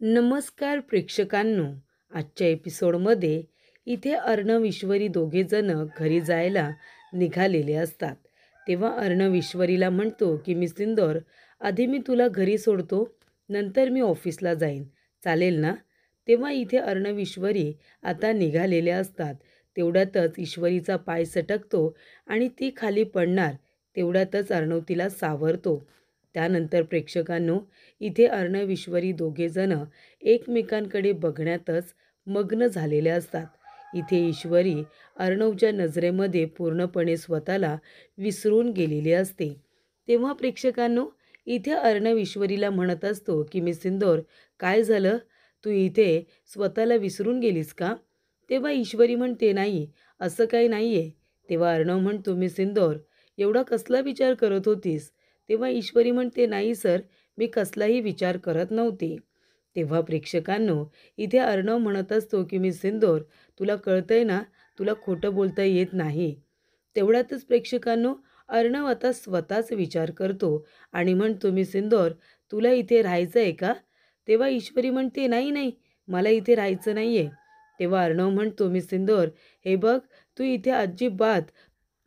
नमस्कार प्रेक्षकांनो. आजच्या एपिसोडमध्ये इथे अर्णव ईश्वरी दोघेजण घरी जायला निघालेले असतात. तेव्हा अर्णव ईश्वरीला म्हणतो की मी सिंदोर, आधी मी तुला घरी सोडतो, नंतर मी ऑफिसला जाईन, चालेल ना? तेव्हा इथे अर्णव ईश्वरी आता निघालेले असतात. तेवढ्यातच ईश्वरीचा पाय सटकतो आणि ती खाली पडणार. तेवढ्यातच अर्णव तिला सावरतो. त्यानंतर प्रेक्षकांनो, इथे अर्णव ईश्वरी दोघेजण एकमेकांकडे बघण्यातच मग्न झालेले असतात. इथे ईश्वरी अर्णवच्या नजरेमध्ये पूर्णपणे स्वतःला विसरून गेलेली असते. तेव्हा प्रेक्षकांनो, इथे अर्णव ईश्वरीला म्हणत असतो की मी सिंदोर, काय झालं, तू इथे स्वतःला विसरून गेलीस का? तेव्हा ईश्वरी म्हणते, नाही, असं काही नाही आहे. तेव्हा अर्णव म्हणतो, मी सिंदोर, एवढा कसला विचार करत होतीस? तेव्हा ईश्वरी म्हणते, नाही सर, मी कसलाही विचार करत नव्हते. तेव्हा प्रेक्षकांनो, इथे अर्णव म्हणत असतो की मी सिंदोर, तुला कळतंय ना, तुला खोटं बोलता येत नाही. तेवढ्यातच प्रेक्षकांनो, अर्णव आता स्वतःच विचार करतो आणि म्हणतो, मी सिंदोर, तुला इथे राहायचं आहे का? तेव्हा ईश्वरी म्हणते, नाही नाही, मला इथे राहायचं नाही आहे. तेव्हा अर्णव म्हणतो, मी सिंदोर, हे बघ, तू इथे अजिबात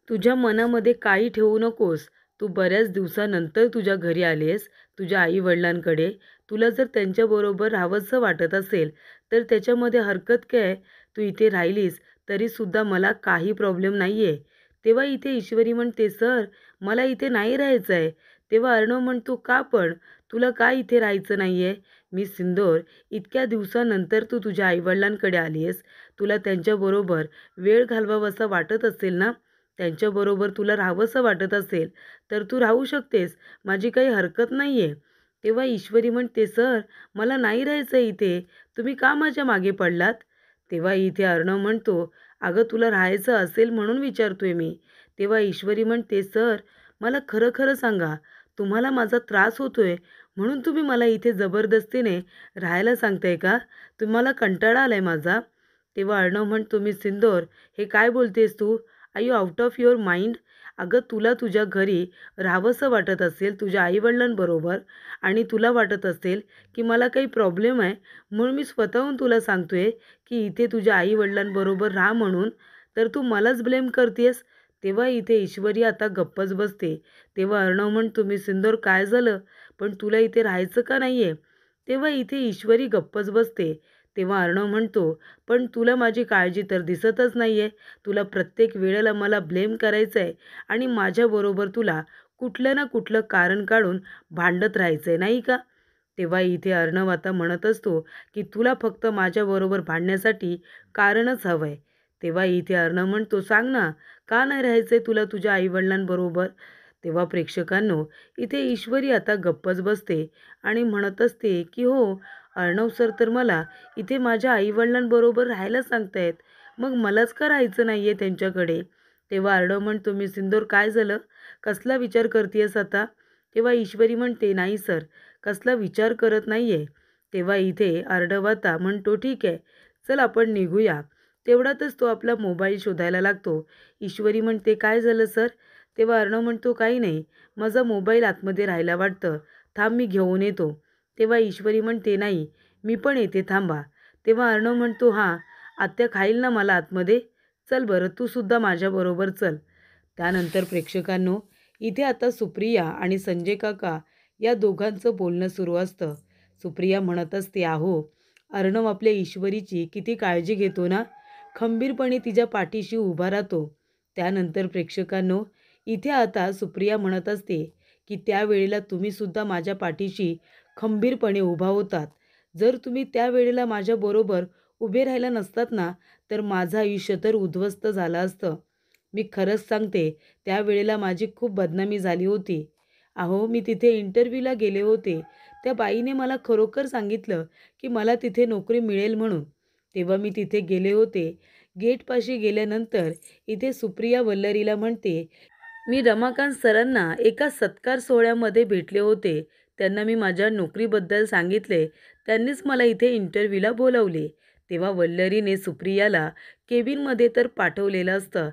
तुझ्या मनामध्ये काही ठेवू नकोस. तू बऱ्याच दिवसानंतर तुझ्या घरी आलीस, तुझ्या आई-वडिलांकडे. तुला जर त्यांच्याबरोबर राहावंसं वाटत असेल, तर त्याच्यामध्ये हरकत काय आहे? तू इथे राहिलीस तरीसुद्धा मला काही प्रॉब्लेम नाही आहे. तेव्हा इथे ईश्वरी म्हणते, सर, मला इथे नाही राहायचं आहे. तेव्हा अर्णव म्हणतो, का पण? तुला का इथे राहायचं नाही आहे? मी सिंदोर, इतक्या दिवसानंतर तू तुझ्या आई-वडिलांकडे आली आहेस. तुला त्यांच्याबरोबर वेळ घालवावासा वाटत असेल ना? त्यांच्याबरोबर तुला राहावंसं वाटत असेल तर तू राहू शकतेस, माझी काही हरकत नाही आहे. तेव्हा ईश्वरी म्हणते, सर, मला नाही राहायचं इथे, तुम्ही का माझ्या मागे पडलात? तेव्हा इथे अर्णव म्हणतो, अगं तुला राहायचं असेल म्हणून विचारतोय मी. तेव्हा ईश्वरी म्हणते, सर, मला खरं खरं सांगा, तुम्हाला माझा त्रास होतोय म्हणून तुम्ही मला इथे जबरदस्तीने राहायला सांगताय का? तुम्हाला कंटाळा आलाय माझा? तेव्हा अर्णव म्हणतो, मी सिंदोर, हे काय बोलतेस तू? Are you out of your mind? अगं तुला तुझ्या घरी राहावंसं वाटत असेल तुझ्या आईवडिलांबरोबर आणि तुला वाटत असेल की मला काही प्रॉब्लेम आहे म्हणून मी स्वतःहून तुला सांगतोय की इथे तुझ्या आईवडिलांबरोबर राहा म्हणून, तर तू मलाच ब्लेम करतेस. तेव्हा इथे ईश्वरी आता गप्पच बसते. तेव्हा अर्णव म्हणतो, मी सिंदोर, काय झालं, पण तुला इथे राहायचं का नाही आहे? तेव्हा इथे ईश्वरी गप्पच बसते. तेव्हा अर्णव म्हणतो, पण तुला माझी काळजी तर दिसतच नाही आहे. तुला प्रत्येक वेळेला मला ब्लेम करायचं आहे आणि माझ्याबरोबर तुला कुठलं ना कुठलं कारण काढून भांडत राहायचं आहे, नाही का? तेव्हा इथे अर्णव आता म्हणत असतो की तुला फक्त माझ्याबरोबर भांडण्यासाठी कारणच हवं आहे. तेव्हा इथे अर्णव म्हणतो, सांग ना, का नाही राहायचं आहे तुला तुझ्या आईवडिलांबरोबर? तेव्हा प्रेक्षकांनो, इथे ईश्वरी आता गप्पच बसते आणि म्हणत असते की हो, अर्णव सर तर मला इथे माझ्या आईवडिलांबरोबर राहायला सांगतायत, मग मलाच का राहायचं नाही आहे त्यांच्याकडे? तेव्हा अर्णव म्हणतो, मी सिंदूर, काय झालं, कसला विचार करतेस आता? तेव्हा ईश्वरी म्हणते, नाही सर, कसला विचार करत नाही आहे. तेव्हा इथे अर्णव आता म्हणतो, ठीक आहे, चल आपण निघूया. तेवढ्यातच तो आपला मोबाईल शोधायला लागतो. ईश्वरी म्हणते, काय झालं सर? तेव्हा अर्णव म्हणतो, काही नाही, माझा मोबाईल आतमध्ये राहायला वाटतं, थांब मी घेऊन येतो. तेव्हा ईश्वरी म्हणते, नाही, मी पण येते, थांबा. तेव्हा अर्णव म्हणतो, हां, आत्या खाईल ना मला आतमध्ये? चल बरं, तू सुद्धा माझ्याबरोबर चल. त्यानंतर प्रेक्षकांनो, इथे आता सुप्रिया आणि संजय काका या दोघांचं बोलणं सुरू असतं. सुप्रिया म्हणत असते, अहो, अर्णव आपल्या ईश्वरीची किती काळजी घेतो ना, खंबीरपणे तिच्या पाठीशी उभा राहतो. त्यानंतर प्रेक्षकांनो, इथे आता सुप्रिया म्हणत असते की त्यावेळेला तुम्हीसुद्धा माझ्या पाठीशी खंबीरपणे उभा होतात. जर तुम्ही त्यावेळेला माझ्याबरोबर उभे राहिला नसतात ना, तर माझं आयुष्य तर उद्ध्वस्त झालं असतं. मी खरंच सांगते, त्यावेळेला माझी खूप बदनामी झाली होती. अहो, मी तिथे इंटरव्ह्यूला गेले होते. त्या बाईने मला खरोखर सांगितलं की मला तिथे नोकरी मिळेल म्हणून. तेव्हा मी तिथे गेले होते. गेटपाशी गेल्यानंतर इथे सुप्रिया वल्लरीला म्हणते, मी रमाकांत सरांना एका सत्कार सोहळ्यामध्ये भेटले होते. त्यांना मी माझ्या नोकरीबद्दल सांगितले. त्यांनीच मला इथे इंटरव्ह्यूला बोलावले. तेव्हा वल्लरीने सुप्रियाला केबिनमध्ये तर पाठवलेलं असतं,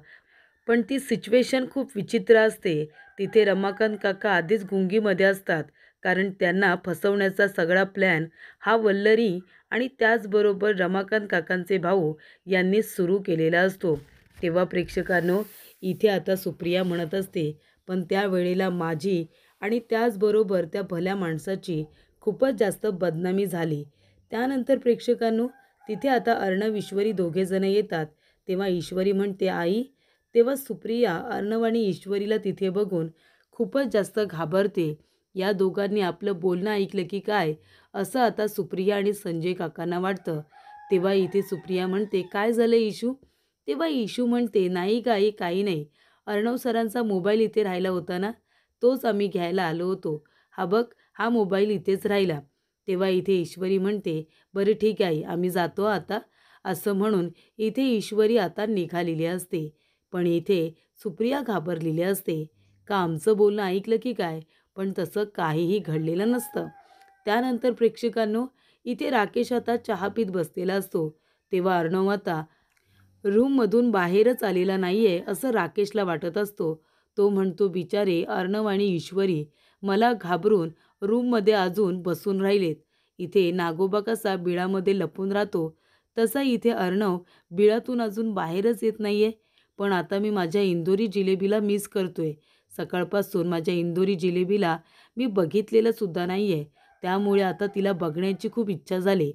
पण ती सिच्युएशन खूप विचित्र असते. तिथे रमाकांत काका आधीच गुंगीमध्ये असतात. कारण त्यांना फसवण्याचा सगळा प्लॅन हा वल्लरी आणि त्याचबरोबर रमाकांत काकांचे भाऊ यांनी सुरू केलेला असतो. तेव्हा प्रेक्षकांनो, इथे आता सुप्रिया म्हणत असते, पण त्यावेळेला माझी आणि त्याचबरोबर त्या भल्या माणसाची खूपच जास्त बदनामी झाली. त्यानंतर प्रेक्षकांनो, तिथे आता अर्णव ईश्वरी दोघेजण येतात. तेव्हा ईश्वरी म्हणते आई. तेव्हा सुप्रिया अर्णव आणि ईश्वरीला तिथे बघून खूपच जास्त घाबरते. या दोघांनी आपलं बोलणं ऐकलं की काय, असं आता सुप्रिया आणि संजय काकांना वाटतं. तेव्हा इथे सुप्रिया म्हणते, काय झालं इशू? तेव्हा इशू म्हणते, नाही गाई, काही नाही. अर्णव सरांचा मोबाईल इथे राहिला होता ना, तोच आम्ही घ्यायला आलो होतो. हा बघ, हा मोबाईल इथेच राहिला. तेव्हा इथे ईश्वरी म्हणते, बरं ठीक आहे, आम्ही जातो आता. असं म्हणून इथे ईश्वरी आता निघालेली असते. पण इथे सुप्रिया घाबरलेली असते. का आमचं बोलणं ऐकलं की काय? पण तसं काहीही घडलेलं नसतं. त्यानंतर प्रेक्षकांनो, इथे राकेश आता चहा पीत बसलेला असतो. तेव्हा अर्णव आता रूममधून बाहेरच आलेला नाहीये असं राकेशला वाटत असतो. तो म्हणतो, बिचारे अर्णव आणि ईश्वरी मला घाबरून रूममध्ये अजून बसून राहिलेत. इथे नागोबा कसा बिळामध्ये लपून राहतो, तसा इथे अर्णव बिळातून अजून बाहेरच येत नाहीये. पण आता मी माझ्या इंदोरी जिलेबीला मिस करतोय. सकाळपासून माझ्या इंदोरी जिलेबीला मी बघितलेलं सुद्धा नाहीये. त्यामुळे आता तिला बघण्याची खूप इच्छा झाली.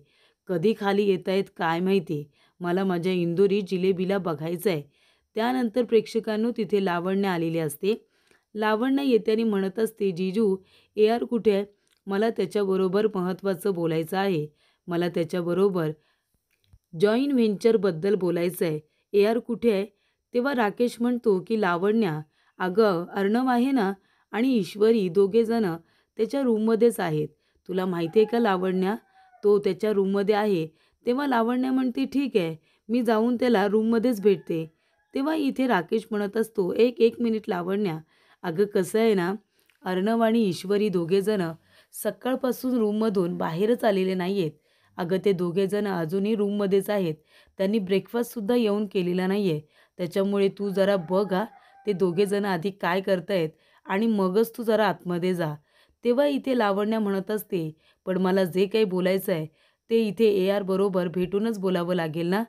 कधी खाली येत आहेत काय माहिती. मला माझ्या इंदोरी जिलेबीला बघायचं आहे. त्यानंतर प्रेक्षकांनो, तिथे लावण्य आलेली असते. लावण्य येत्याने म्हणत असते, जीजू AR कुठे आहे? मला त्याच्याबरोबर महत्त्वाचं बोलायचं आहे. मला त्याच्याबरोबर जॉईंट व्हेंचरबद्दल बोलायचं आहे. AR कुठे आहे? तेव्हा राकेश म्हणतो की लावण्या, अगं अर्णव आहे ना आणि ईश्वरी दोघेजणं त्याच्या रूममध्येच आहेत. तुला माहिती आहे का लावण्या? तो त्याच्या रूममध्ये आहे. तेव्हा लावण्या म्हणते, ठीक आहे, मी जाऊन त्याला रूममध्येच भेटते. तेव्हा इथे राकेश म्हणत असतो, एक मिनिट लावण्या, अगं कसं आहे ना, अर्णव आणि ईश्वरी दोघेजणं सकाळपासून रूममधून बाहेरच आलेले नाही आहेत. अगं ते दोघेजणं अजूनही रूममध्येच आहेत. त्यांनी ब्रेकफास्टसुद्धा येऊन केलेला नाही आहे. त्याच्यामुळे तू जरा बघ हां, ते दोघेजणं आधी काय करतायत आणि मगच तू जरा आतमध्ये जा. तेव्हा इथे लावण्या म्हणत असते, पण मला जे काही बोलायचं आहे ते इथे AR बरोबर भेटूनच बोलावं लागेल ना?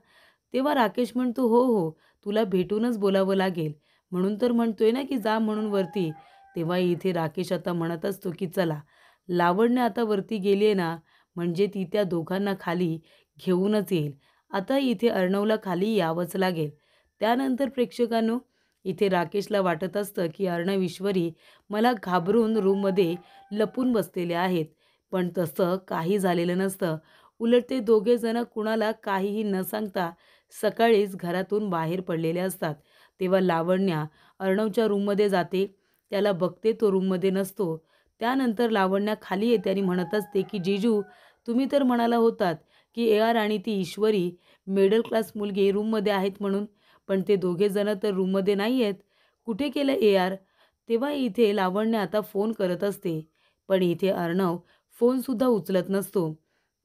तेव्हा राकेश म्हणतो, हो हो, तुला भेटूनच बोलावं लागेल. म्हणून तर म्हणतोय ना की जा म्हणून वरती. तेव्हा इथे राकेश आता म्हणत असतो की चला, लावण्य आता वरती गेली आहे ना, म्हणजे ती त्या दोघांना खाली घेऊनच येईल. आता इथे अर्णवला खाली यावंच लागेल. त्यानंतर प्रेक्षकांनो, इथे राकेशला वाटत असतं की अर्णव ईश्वरी मला घाबरून रूममध्ये लपून बसलेले आहेत. पण तसं काही झालेलं नसतं. उलट ते दोघेजणं कुणाला काहीही न सांगता सकाळीच घरातून बाहेर पडलेले असतात. तेव्हा लावण्या अर्णवच्या रूममध्ये जाते. त्याला बघते, तो रूममध्ये नसतो. त्यानंतर लावण्या खाली येते आणि म्हणत असते की जीजू, तुम्ही तर म्हणाला होतात की AR आणि ती ईश्वरी मिडल क्लास मुलगी रूममध्ये आहेत म्हणून. पण ते दोघेजणं तर रूममध्ये नाही आहेत. कुठे गेलं AR? तेव्हा इथे लावण्य आता फोन करत असते. पण इथे अर्णव फोनसुद्धा उचलत नसतो.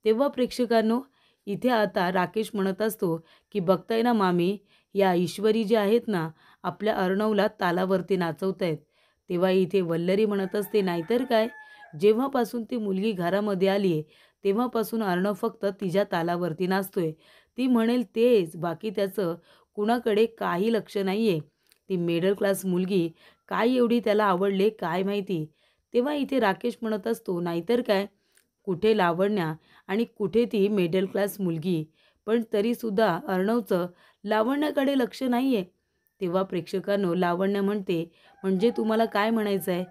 तेव्हा प्रेक्षकांनो, इथे आता राकेश म्हणत असतो की बघताय ना मामी, या ईश्वरी जी आहेत ना, आपल्या अर्णवला तालावरती नाचवत आहेत. तेव्हा इथे वल्लरी म्हणत असते, नाहीतर काय, जेव्हापासून ती मुलगी घरामध्ये आली आहे तेव्हापासून अर्णव फक्त तिच्या तालावरती नाचतोय. ती म्हणेल तेच, बाकी त्याचं कुणाकडे काही लक्ष नाही आहे. ती मिडल क्लास मुलगी काय एवढी त्याला आवडले काय माहिती. तेव्हा इथे राकेश म्हणत असतो, नाहीतर काय, कुठे लावण्या आणि कुठे ती मिडल क्लास मुलगी. पण तरीसुद्धा अर्णवचं लावण्याकडे लक्ष नाही आहे. तेव्हा प्रेक्षकांनो, लावण्य म्हणते, म्हणजे तुम्हाला काय म्हणायचं आहे?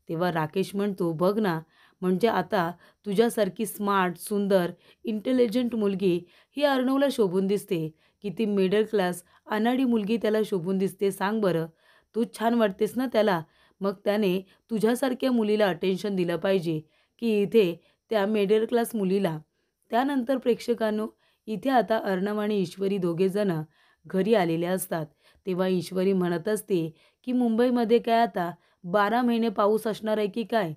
तेव्हा राकेश म्हणतो, बघ ना, म्हणजे आता तुझ्यासारखी स्मार्ट, सुंदर, इंटेलिजंट मुलगी ही अर्णवला शोभून दिसते की ती मिडल क्लास अनाडी मुलगी त्याला शोभून दिसते? सांग बरं. तूच छान वाटतेस ना त्याला. मग त्याने तुझ्यासारख्या मुलीला अटेन्शन दिलं पाहिजे की इथे त्या मिडल क्लास मुलीला. त्यानंतर प्रेक्षकांनो, इथे आता अर्णव आणि ईश्वरी दोघेजणं घरी आलेले असतात. तेव्हा ईश्वरी म्हणत असते की मुंबईमध्ये काय आता 12 महिने पाऊस असणार आहे की काय?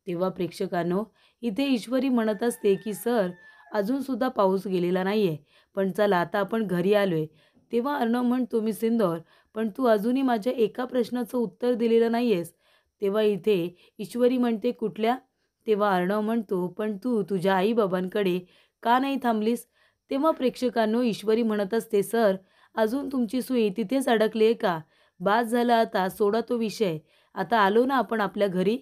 तेव्हा प्रेक्षकांनो, इथे ईश्वरी म्हणत असते की सर, अजूनसुद्धा पाऊस गेलेला नाही आहे. पण चला आता आपण घरी आलो आहे. तेव्हा अर्णव म्हणतो, मी सिंदोर, पण तू अजूनही माझ्या एका प्रश्नाचं उत्तर दिलेलं नाही आहेस. तेव्हा इथे ईश्वरी म्हणते, कुठल्या? तेव्हा अर्णव म्हणतो, पण तू तुझ्या आईबाबांकडे का नाही थांबलीस? तेव्हा प्रेक्षकांनो ईश्वरी म्हणत असते, सर अजून तुमची सुई तिथेच अडकली आहे का? बास झालं आता, सोडा तो विषय. आता आलो ना आपण आपल्या घरी.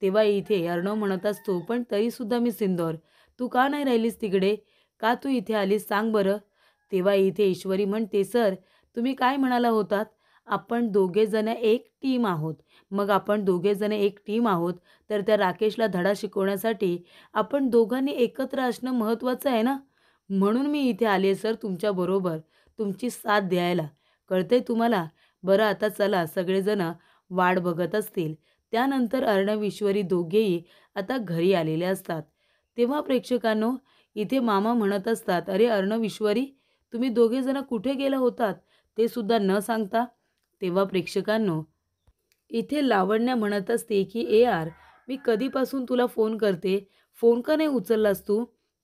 तेव्हा इथे अर्णव म्हणत असतो, पण तरीसुद्धा मी सिंदूर, तू का नाही राहिलीस तिकडे? का तू इथे आलीस सांग बरं? तेव्हा इथे ईश्वरी म्हणते, सर तुम्ही काय म्हणाला होतात? आपण दोघेजण एक टीम आहोत. मग आपण दोघेजण एक टीम आहोत, तर त्या राकेशला धडा शिकवण्यासाठी आपण दोघांनी एकत्र असणं महत्त्वाचं आहे ना. म्हणून मी इथे आले सर तुमच्याबरोबर, तुमची साथ द्यायला. कळतंय तुम्हाला? बरं आता चला सगळेजण वाट बघत असतील. त्यानंतर अर्णव ईश्वरी दोघेही आता घरी आलेले असतात. तेव्हा प्रेक्षकांनो इथे मामा म्हणत असतात, अरे अर्णव ईश्वरी तुम्ही दोघेजण कुठे गेला होतात ते सुद्धा न सांगता? तेव्हा प्रेक्षकांनो इथे लावण्या म्हणत असते, की ए यार मी कधीपासून तुला फोन करते, फोन का नाही उचललास तू?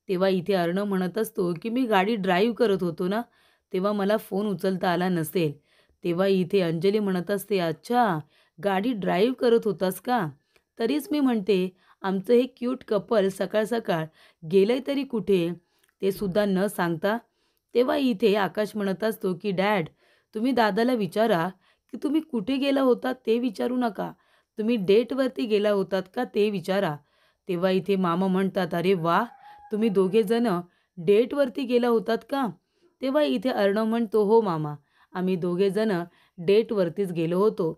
तेव्हा इथे अर्णव म्हणत असतो, की मी गाडी ड्राईव्ह करत होतो ना, तेव्हा मला फोन उचलता आला नसेल. तेव्हा इथे अंजली म्हणत असते, अच्छा गाडी ड्राईव्ह करत होतास का? तरीच मी म्हणते आमचं हे क्यूट कपल सकाळ सकाळ गेलंय तरी कुठे, ते सुद्धा न सांगता. तेव्हा इथे आकाश म्हणत असतो, की डॅड तुम्ही दादाला विचारा की तुम्ही कुठे गेला होतात ते विचारू नका. तुम्ही डेटवरती गेला होतात का ते विचारा. तेव्हा इथे मामा म्हणतात, अरे वा तुम्ही दोघेजण डेटवरती गेला होतात का? तेव्हा इथे अर्णव म्हणतो, हो मामा आम्ही दोघेजण डेटवरतीच गेलो होतो.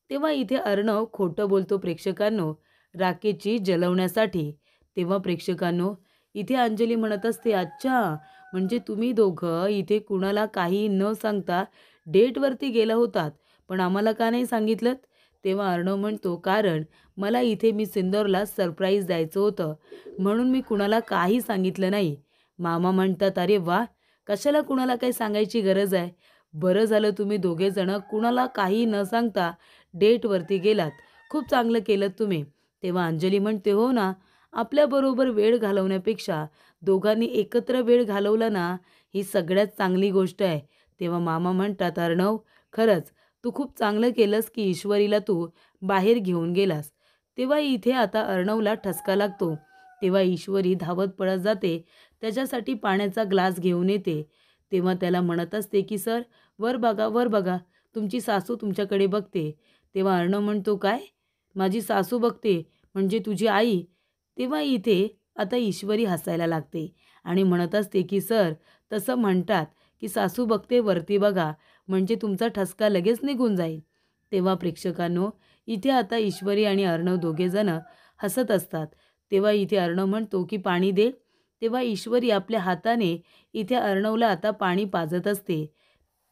तेव्हा इथे अर्णव खोटं बोलतो प्रेक्षकांनो राकेशची जलवण्यासाठी. तेव्हा प्रेक्षकांनो इथे अंजली म्हणत असते, अच्छा म्हणजे तुम्ही दोघं इथे कुणाला काही न सांगता डेटवरती गेला होतात, पण आम्हाला का नाही सांगितलंत? तेव्हा अर्णव म्हणतो, कारण मला इथे मी सिंदूरला सरप्राईज द्यायचं होतं, म्हणून मी कुणाला काही सांगितलं नाही. मामा म्हणतात, अरे वा कशाला कुणाला काही सांगायची गरज आहे. बरं झालं तुम्ही दोघेजणं कुणाला काही न सांगता डेटवरती गेलात. खूप चांगलं केलं तुम्ही. तेव्हा अंजली म्हणते, हो ना आपल्याबरोबर वेळ घालवण्यापेक्षा दोघांनी एकत्र वेळ घालवला ना, ही सगळ्यात चांगली गोष्ट आहे. तेव्हा मामा म्हणतात, अर्णव खरंच तू खूप चांगलं केलंस की ईश्वरीला तू बाहेर घेऊन गेलास. तेव्हा इथे आता अर्णवला ठसका लागतो. तेव्हा ईश्वरी धावत पळत जाते, त्याच्यासाठी पाण्याचा ग्लास घेऊन येते. तेव्हा त्याला म्हणत असते, की सर वर बघा वर बघा, तुमची सासू तुमच्याकडे बघते. तेव्हा अर्णव म्हणतो, काय माझी सासू बघते म्हणजे तुझी आई? तेव्हा इथे आता ईश्वरी हसायला लागते आणि म्हणत असते, की सर तसं म्हणतात की सासू बघते वरती बघा, म्हणजे तुमचा ठसका लगेच निघून जाईल. तेव्हा प्रेक्षकांनो इथे आता ईश्वरी आणि अर्णव दोघेजण हसत असतात. तेव्हा इथे अर्णव म्हणतो, की पाणी दे. तेव्हा ईश्वरी आपल्या हाताने इथे अर्णवला आता पाणी पाजत असते.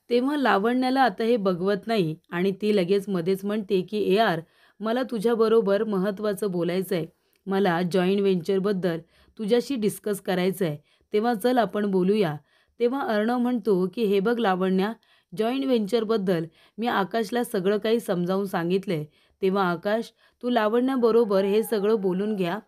तेव्हा लावण्याला आता हे बघवत नाही आणि ती लगेच मध्येच म्हणते, की ए यार मला तुझ्याबरोबर महत्त्वाचं बोलायचं आहे. मला जॉईंट व्हेंचरबद्दल तुझ्याशी डिस्कस करायचं आहे. तेव्हा चल आपण बोलूया. तेव्हा अर्णव म्हणतो, की हे बघ लावण्या, जॉईंट व्हेंचरबद्दल मी आकाशला सगळं काही समजावून सांगितलं आहे. तेव्हा आकाश तू लावण्याबरोबर हे सगळं बोलून घ्या.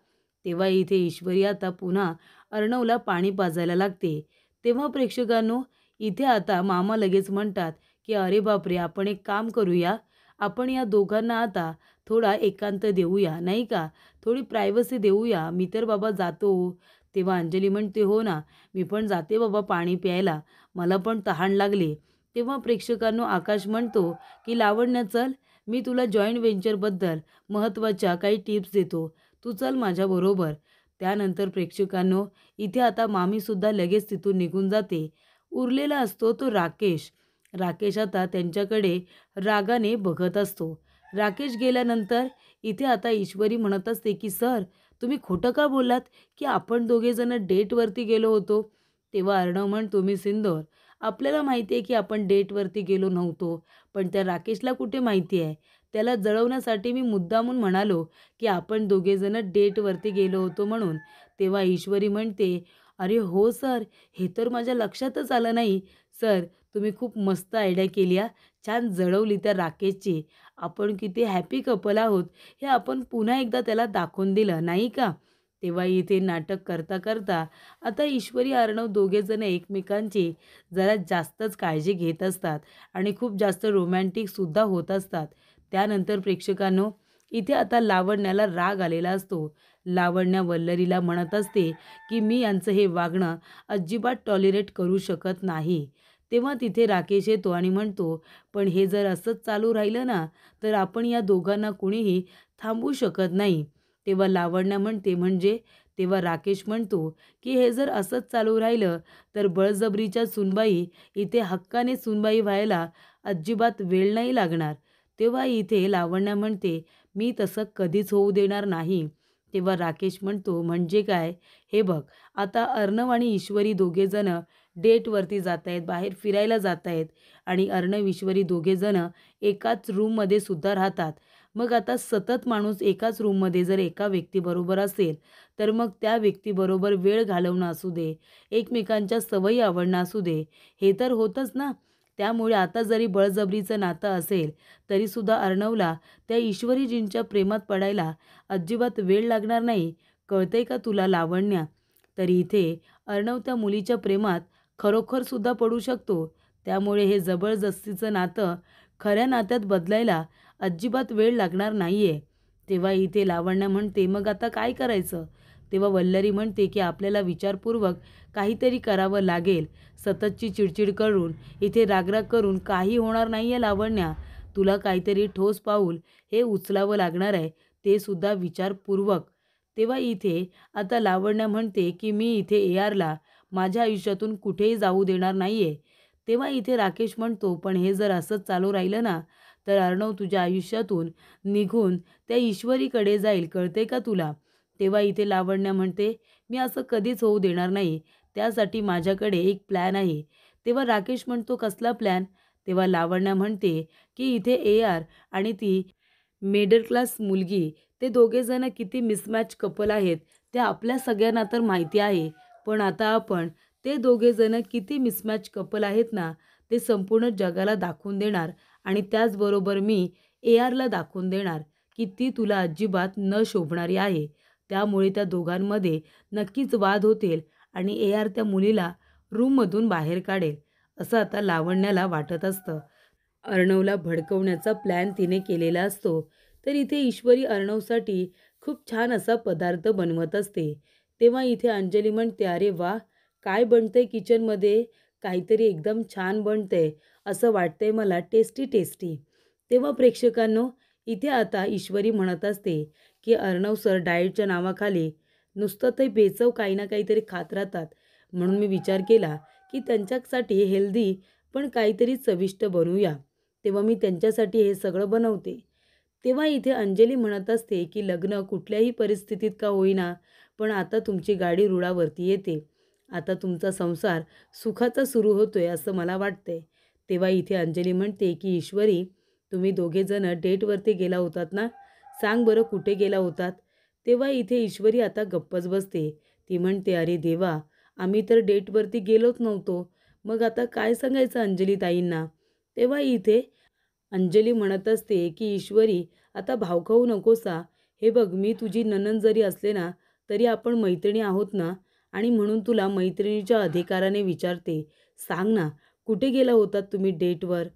तेव्हा इथे ईश्वरी आता पुन्हा अर्णवला पाणी पाजायला लागते. तेव्हा प्रेक्षकांनो इथे आता मामा लगेच म्हणतात, की अरे बापरे आपण एक काम करूया, आपण या दोघांना आता थोडा एकांत देऊया नाही का, थोडी प्रायव्हसी देऊया. मी तर बाबा जातो. तेव्हा अंजली म्हणते, हो ना मी पण जाते बाबा पाणी प्यायला, मला पण तहान लागली. तेव्हा प्रेक्षकांनो आकाश म्हणतो, की लावण्या चल मी तुला जॉईंट व्हेंचरबद्दल महत्त्वाच्या काही टिप्स देतो, तू चल माझ्याबरोबर. त्यानंतर प्रेक्षकांनो इथे आता मामीसुद्धा लगेच तिथून निघून जाते. उरलेला असतो तो राकेश. राकेश आता त्यांच्याकडे रागाने बघत असतो. राकेश गेल्यानंतर इथे आता ईश्वरी म्हणत असते, की सर तुम्ही खोटं का बोललात की आपण दोघेजण डेटवरती गेलो होतो? तेव्हा अर्णव म्हणतो, मी सिंदूर आपल्याला माहिती आहे की आपण डेटवरती गेलो नव्हतो, पण त्या राकेशला कुठे माहिती आहे? त्याला जळवण्यासाठी मी मुद्दामून म्हणालो की आपण दोघेजण डेटवरती गेलो होतो म्हणून. तेव्हा ईश्वरी म्हणते, अरे हो सर, हे तर माझ्या लक्षातच आलं नाही. सर तुम्ही खूप मस्त आयडिया केली हा. छान जळवली त्या राकेशची. आपण किती हॅपी कपल आहोत हे आपण पुन्हा एकदा त्याला दाखवून दिलं नाही का? तेव्हा इथे नाटक करता करता आता ईश्वरी अर्णव दोघेजण एकमेकांची जरा जास्तच काळजी घेत असतात आणि खूप जास्त रोमॅन्टिकसुद्धा होत असतात. त्यानंतर प्रेक्षकांनो इथे आता लावण्याला राग आलेला असतो. लावण्या वल्लरीला म्हणत असते की मी यांचं हे वागणं अजिबात टॉलरेट करू शकत नाही. तेव्हा तिथे राकेश येतो आणि म्हणतो, पण हे जर असंच चालू राहिलं ना तर आपण या दोघांना कुणीही थांबवू शकत नाही. तेव्हा लावण्या म्हणते म्हणजे? तेव्हा राकेश म्हणतो की हे जर असंच चालू राहिलं तर बळजबरीच्या सूनबाई इथे हक्काने सूनबाई व्हायला अजिबात वेळ नाही लागणार. तेव्हा इथे लावण्या म्हणते, मी तसं कधीच होऊ देणार नाही. तेव्हा राकेश म्हणतो, म्हणजे काय? हे बघ, आता अर्णव आणि ईश्वरी दोघेजणं डेटवरती जात आहेत, बाहेर फिरायला जात आहेत आणि अर्णव ईश्वरी दोघेजणं एकाच रूममध्ये सुद्धा राहतात. मग आता सतत माणूस एकाच रूममध्ये जर एका व्यक्तीबरोबर असेल तर मग त्या व्यक्तीबरोबर वेळ घालवणं असू दे, एकमेकांच्या सवयी आवडणं असू दे, हे तर होतंच ना. त्यामुळे आता जरी बळजबरीचं नातं असेल तरीसुद्धा अर्णवला त्या ईश्वरीजींच्या प्रेमात पडायला अजिबात वेळ लागणार नाही. कळतंय का तुला लावण्या? तरी इथे अर्णव त्या मुलीच्या प्रेमात खरोखरसुद्धा पडू शकतो. त्यामुळे हे जबरदस्तीचं नातं खऱ्या नात्यात बदलायला अजिबात वेळ लागणार नाही आहे. तेव्हा इथे लावण्या म्हणते, मग आता काय करायचं? तेव्हा वल्लरी म्हणते की आपल्याला विचारपूर्वक काहीतरी करावं लागेल. सततची चिडचिड करून, इथे रागराग करून काही होणार नाही आहे लावण्या. तुला काहीतरी ठोस पाऊल हे उचलावं लागणार आहे, ते सुद्धा विचारपूर्वक. तेव्हा इथे आता लावण्या म्हणते की मी इथे ARला माझ्या आयुष्यातून कुठेही जाऊ देणार नाही आहे. तेव्हा इथे राकेश म्हणतो, पण हे जर असंच चालू राहिलं ना तर अर्णव तुझ्या आयुष्यातून निघून त्या ईश्वरीकडे जाईल, कळते का तुला? तेव्हा इथे लावण्या म्हणते, मी असं कधीच होऊ देणार नाही. त्यासाठी माझ्याकडे एक प्लॅन आहे. तेव्हा राकेश म्हणतो, कसला प्लॅन? तेव्हा लावण्या म्हणते की इथे AR आणि ती मिडल क्लास मुलगी ते दोघेजणं किती मिसमॅच कपल आहेत ते आपल्या सगळ्यांना तर माहिती आहे. पण आता आपण ते दोघेजणं किती मिसमॅच कपल आहेत ना ते संपूर्ण जगाला दाखवून देणार आणि त्याचबरोबर मी ARला दाखवून देणार की ती तुला अजिबात न शोभणारी आहे. त्यामुळे त्या दोघांमध्ये नक्कीच वाद होतील आणि AR त्या मुलीला रूममधून बाहेर काढेल, असं आता लावण्याला वाटत असतं. अर्णवला भडकवण्याचा प्लॅन तिने केलेला असतो. तर इथे ईश्वरी अर्णवसाठी खूप छान असा पदार्थ बनवत असते. तेव्हा इथे अंजली म्हणते, अरे वा, काय बनतंय किचनमध्ये? काहीतरी एकदम छान बनतंय असं वाटतंय मला, टेस्टी टेस्टी. तेव्हा प्रेक्षकांनो, इथे आता ईश्वरी म्हणत असते की अर्णव सर डाएटच्या नावाखाली नुसतं ते बेचव काही ना काहीतरी खात राहतात. म्हणून मी विचार केला की त्यांच्यासाठी हेल्दी पण काहीतरी चविष्ट बनवूया. तेव्हा मी त्यांच्यासाठी हे सगळं बनवते. तेव्हा इथे अंजली म्हणत असते की लग्न कुठल्याही परिस्थितीत का होईना, पण आता तुमची गाडी रुळावरती येते. आता तुमचा संसार सुखाचा सुरू होतोय असं मला वाटतंय. तेव्हा इथे अंजली म्हणते की ईश्वरी, तुम्ही दोघेजणं डेटवरती गेला होतात ना? सांग बरं कुठे गेला होतात? तेव्हा इथे ईश्वरी आता गप्पच बसते. ती म्हणते, अरे देवा, आम्ही तर डेटवरती गेलोच नव्हतो. मग आता काय सांगायचं अंजली ताईंना? तेव्हा इथे अंजली म्हणत असते की ईश्वरी, आता भाव खाऊ नकोसा. हे बघ, मी तुझी नणंद जरी असले ना तरी आपण मैत्रिणी आहोत ना, आणि म्हणून तुला मैत्रिणीच्या अधिकाराने विचारते. सांग ना, कुठे गेला होतात तुम्ही डेटवर?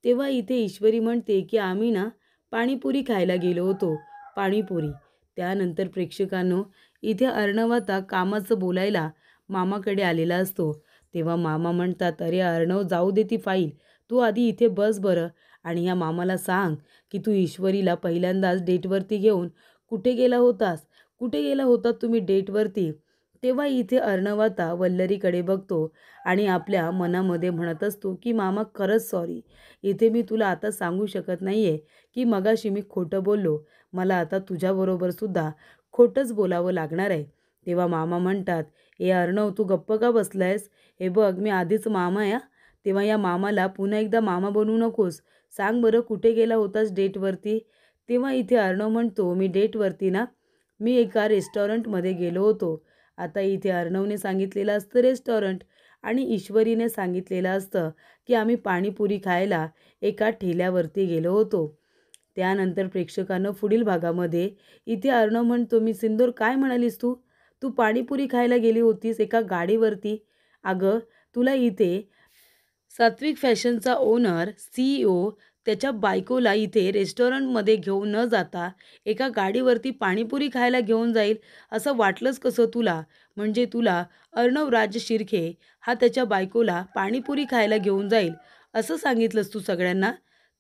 तेव्हा इथे ईश्वरी म्हणते की आम्ही ना पाणीपुरी खायला गेलो होतो. पाणीपुरी. त्यानंतर प्रेक्षकांनो, इथे अर्णव आता कामाचं बोलायला मामाकडे आलेला असतो. तेव्हा मामा म्हणतात, अरे अर्णव, जाऊ दे ती फाईल. तू आधी इथे बस बरं आणि या मामाला सांग की तू ईश्वरीला पहिल्यांदाच डेटवरती घेऊन कुठे गेला होतास? कुठे गेला होतात तुम्ही डेटवरती? तेव्हा इथे अर्णव आता वल्लरीकडे बघतो आणि आपल्या मनामध्ये म्हणत असतो की मामा, खरंच सॉरी. इथे मी तुला आता सांगू शकत नाही आहे की मगाशी मी खोटं बोललो. मला आता तुझ्याबरोबर सुद्धा खोटंच बोलावं लागणार आहे. तेव्हा मामा म्हणतात, ए अर्णव, तू गप्प का बसलायस? हे बघ, मी आधीच मामा आहे. तेव्हा या मामाला पुन्हा एकदा मामा बनवू नकोस. सांग बरं, कुठे गेला होतास डेटवरती? तेव्हा इथे अर्णव म्हणतो, मी डेटवरती ना, मी एका रेस्टॉरंटमध्ये गेलो होतो. आता इथे अर्णवने सांगितलेलं असतं रेस्टॉरंट आणि ईश्वरीने सांगितलेलं असतं की आम्ही पाणीपुरी खायला एका ठेल्यावरती गेलो होतो. त्यानंतर प्रेक्षकांना पुढील भागामध्ये इथे अर्णव म्हणतो, मी सिंदूर, काय म्हणालीस तू? तू पाणीपुरी खायला गेली होतीस एका गाडीवरती? अगं, तुला इथे सात्विक फॅशनचा ओनर CEO त्याच्या बायकोला इथे रेस्टॉरंटमध्ये घेऊन न जाता एका गाडीवरती पाणीपुरी खायला घेऊन जाईल असं वाटलंच कसं तुला? म्हणजे तुला अर्णवराज शिर्के हा त्याच्या बायकोला पाणीपुरी खायला घेऊन जाईल असं सांगितलंस तू सगळ्यांना?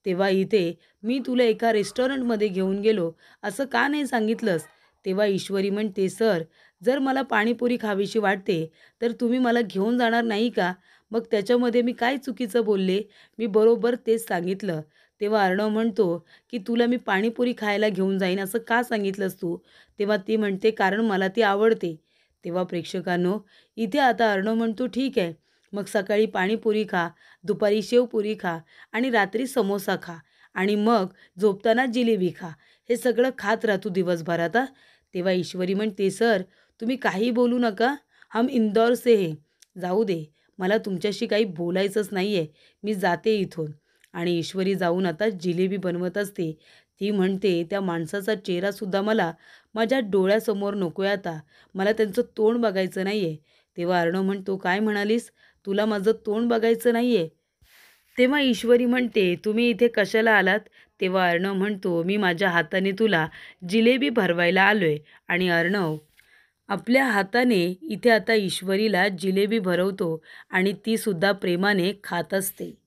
तेव्हा इथे मी तुला एका रेस्टॉरंटमध्ये घेऊन गेलो असं का नाही सांगितलंस? तेव्हा ईश्वरी म्हणते, सर, जर मला पाणीपुरी खावीशी वाटते तर तुम्ही मला घेऊन जाणार नाही का? मग त्याच्यामध्ये मी काय चुकीचं बोलले? मी बरोबर तेच सांगितलं. तेव्हा अर्णव म्हणतो, की तुला मी पाणीपुरी खायला घेऊन जाईन असं का सांगितलंस तू? तेव्हा ती म्हणते, कारण मला ती आवडते. तेव्हा प्रेक्षकांनो, इथे आता अर्णव म्हणतो, ठीक आहे, मग सकाळी पाणीपुरी खा, दुपारी शेवपुरी खा आणि रात्री समोसा खा आणि मग झोपताना जिलेबी खा. हे सगळं खात राहा तू दिवसभरात हां. तेव्हा ईश्वरी म्हणते, सर, तुम्ही काही बोलू नका, हम इंदौर से है. जाऊ दे, मला तुमच्याशी काही बोलायचंच नाही आहे, मी जाते इथून. आणि ईश्वरी जाऊन आता जिलेबी बनवत असते. ती म्हणते, त्या माणसाचा चेहरासुद्धा मला माझ्या डोळ्यासमोर नको आहे आता, मला त्यांचं तोंड बघायचं नाही आहे. तेव्हा अर्णव म्हणतो, काय म्हणालीस? तुला माझं तोंड बघायचं नाही आहे? तेव्हा ईश्वरी म्हणते, तुम्ही इथे कशाला आलात? तेव्हा अर्णव म्हणतो, मी माझ्या हाताने तुला जिलेबी भरवायला आलोय. आणि अर्णव आपल्या हाताने इथे आता ईश्वरीला जिलेबी भरवतो आणि ती सुद्धा प्रेमाने खात असते.